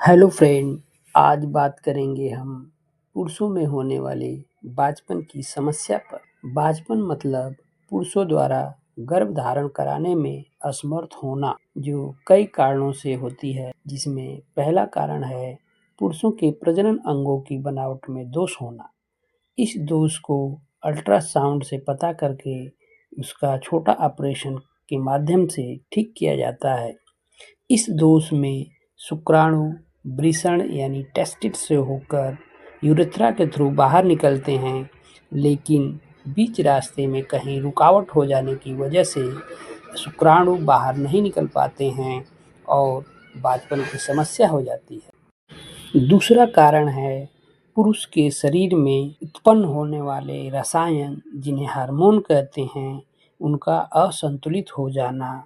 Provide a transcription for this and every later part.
Hello friend, आज बात करेंगे हम पुरुषों में होने वाले बांझपन की समस्या पर। बांझपन मतलब पुरुषों द्वारा गर्भ धारण कराने में असमर्थ होना, जो कई कारणों से होती है, जिसमें पहला कारण है पुरुषों के प्रजनन अंगों की बनावट में दोष होना। इस दोष को अल्ट्रासाउंड से पता करके उसका छोटा ऑपरेशन के माध्यम से ठीक किया जाता है। इस दोष में शुक्राणु वृषण यानी टेस्टिस से होकर यूरेथ्रा के थ्रू बाहर निकलते हैं, लेकिन बीच रास्ते में कहीं रुकावट हो जाने की वजह से शुक्राणु बाहर नहीं निकल पाते हैं और बांझपन की समस्या हो जाती है। दूसरा कारण है पुरुष के शरीर में उत्पन्न होने वाले रसायन, जिन्हें हार्मोन कहते हैं, उनका असंतुलित हो जाना।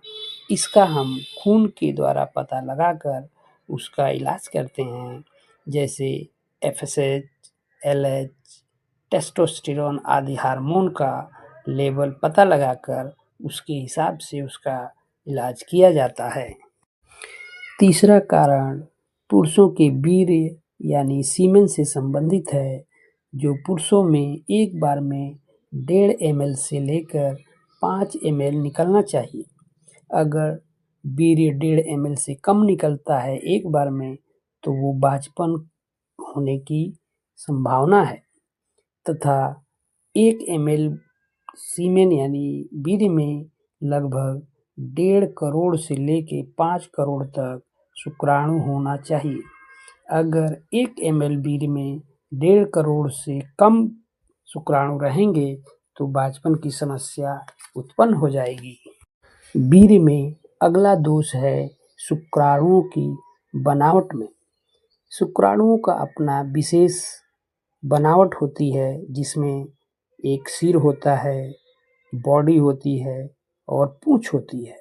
इसका हम खून के द्वारा पता लगाकर उसका इलाज करते हैं, जैसे एफएसएच, एलएच, टेस्टोस्टेरोन आदि हार्मोन का लेवल पता लगाकर उसके हिसाब से उसका इलाज किया जाता है। तीसरा कारण पुरुषों के वीर्य यानी सीमेन से संबंधित है, जो पुरुषों में एक बार में 1.5 ml से लेकर 5 ml निकलना चाहिए। अगर वीर्य 1.5 ml से कम निकलता है एक बार में, तो वो बांझपन होने की संभावना है, तथा 1 ml सीमेन यानी वीर्य में लगभग 1.5 करोड़ से लेके 5 करोड़ तक शुक्राणु होना चाहिए। अगर 1 ml वीर्य में 1.5 करोड़ से कम शुक्राणु रहेंगे तो बांझपन की समस्या उत्पन्न हो जाएगी। वीर्य में अगला दोष है शुक्राणुओं की बनावट में। शुक्राणुओं का अपना विशेष बनावट होती है, जिसमें एक सिर होता है, बॉडी होती है और पूँछ होती है।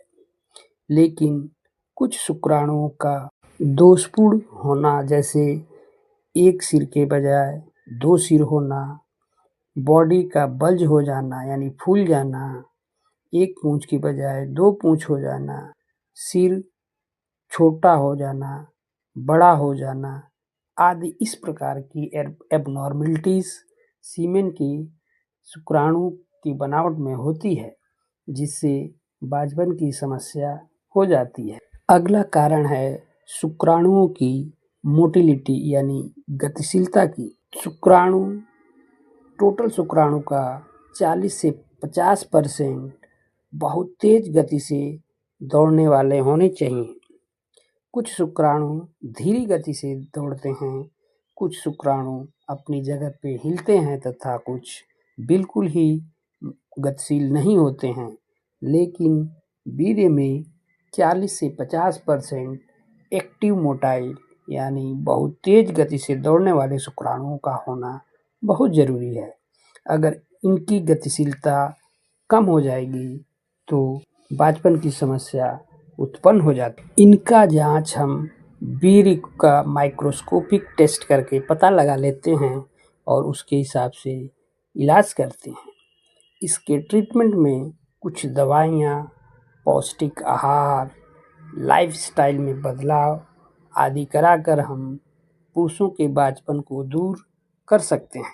लेकिन कुछ शुक्राणुओं का दोषपूर्ण होना, जैसे एक सिर के बजाय 2 सिर होना, बॉडी का बल्ज हो जाना यानी फूल जाना, एक पूँछ की बजाय 2 पूँछ हो जाना, सिर छोटा हो जाना, बड़ा हो जाना आदि इस प्रकार की एबनॉर्मलिटीज़ सीमेन की शुक्राणु की बनावट में होती है, जिससे बांझपन की समस्या हो जाती है। अगला कारण है शुक्राणुओं की मोटिलिटी यानी गतिशीलता की। टोटल शुक्राणु का 40 से 50% बहुत तेज गति से दौड़ने वाले होने चाहिए। कुछ शुक्राणु धीमी गति से दौड़ते हैं, कुछ शुक्राणु अपनी जगह पे हिलते हैं तथा कुछ बिल्कुल ही गतिशील नहीं होते हैं। लेकिन वीर्य में 40 से 50% एक्टिव मोटाइल यानी बहुत तेज गति से दौड़ने वाले शुक्राणुओं का होना बहुत ज़रूरी है। अगर इनकी गतिशीलता कम हो जाएगी तो बांझपन की समस्या उत्पन्न हो जाती। इनका जांच हम वीर्य का माइक्रोस्कोपिक टेस्ट करके पता लगा लेते हैं और उसके हिसाब से इलाज करते हैं। इसके ट्रीटमेंट में कुछ दवाइयाँ, पौष्टिक आहार, लाइफस्टाइल में बदलाव आदि कराकर हम पुरुषों के बांझपन को दूर कर सकते हैं।